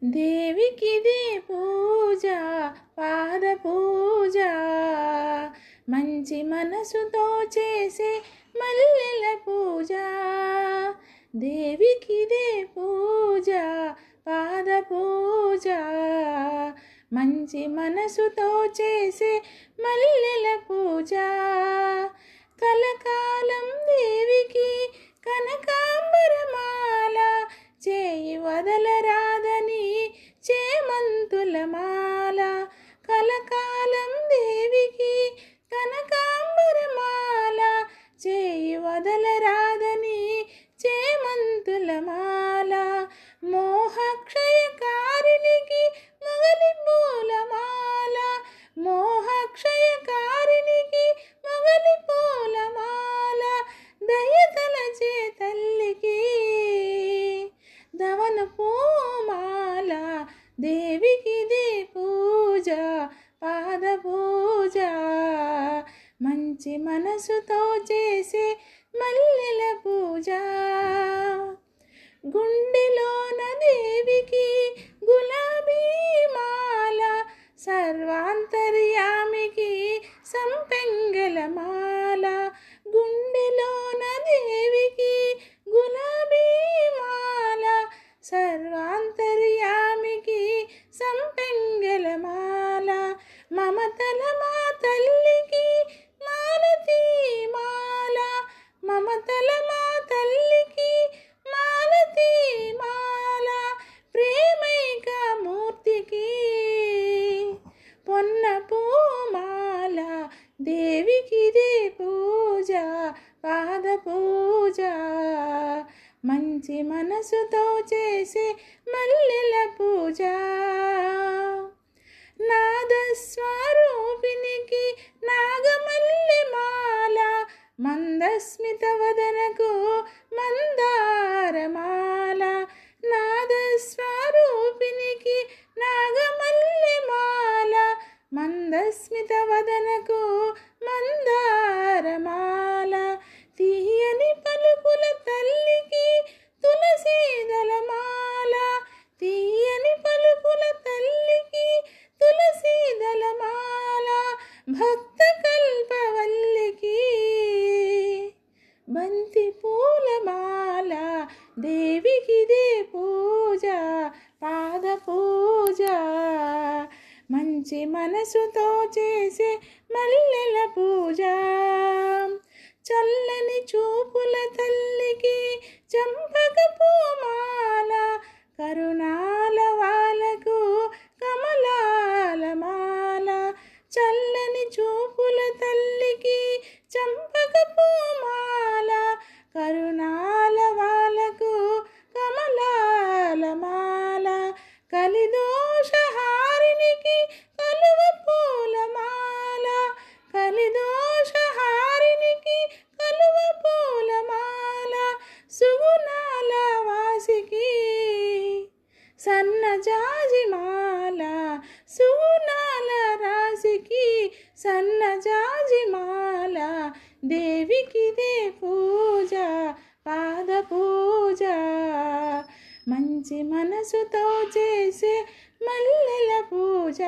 దేవికిదే పూజ పాద పూజ మంచి మనసుతో చేసే మల్లెల పూజ. దేవికిదే పూజ పాద పూజ మంచి మనసుతో చేసే మల్లెల పూజ. కలకాలం దేవికి కనకాంబరమాల చేయి వదలరాదని చేమంతుల మాల. కలకాలం దేవికి కనకాంబరమాల చేయి వదలరాదని చేమంతుల మాల. మోహక్షయకారిణికి మొగలి పూలమాల. మోహక్షయకారిణికి మొగలి పూలమాల. దయతలచే తల్లికి దవన పూమాల. దేవికిదే పూజ పాద పూజ మంచి మనసుతో చేసే మల్లెల పూజ. గుండెలోన దేవికి గులాబీ మాల సర్వాంతర్యామికి సంపెంగల మాల. గుండెలోన దేవికి గులాబీ మాల సర్వాంతర్యామికి సంపెంగల మాల. మమతల మా తల్లికి మాలతీ మాల. మమతల మా తల్లికి మాలతీ మాల. ప్రేమైక మూర్తికి పొన్న పూమాల. దేవికిదే పూజ పాద పూజ మంచి మనసుతో చేసే మల్లెల పూజ. నాదస్వరూపినికి నాగమల్లె మాల మందస్మిత వదనకు మందారమాల. నాదస్వరూపినికి నాగమల్లె మాల మందస్మిత వదనకు మందారమాల. తీయని పలుకుల తల్లికి తులసీదల మాల. తీయని పలుకుల తల్లికి తులసీదల మాల. భక్త కల్పవల్లికి బంతి పూలమాల. దేవికిదే పూజ పాద పూజ మంచి మనసుతో చేసే మల్లెల పూజ. చల్లని చూపుల తల్లికి చంపక పూమాల. కరుణాల వాలకు కమలాల మాల. చల్లని చూపుల తల్లికి చంపక పూమాల. కరుణాల వాలకు కమలాల మాల. కలిదోషహారినికి కలువ పూలమాల. కలిదోషహారినికి కలువ పూలమాల. సుగుణాల వాసికి సన్నజాజి మాల. సుగుణాల రాశికి సన్నజాజి మాల. దేవికిదే పూజ పాద పూజ మంచి మనసుతో చేసే మల్లెల పూజ.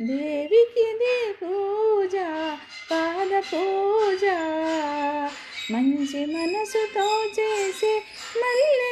దేవికిదే పూజ పాద పూజ మంచి మనసుతో చేసే మల్లె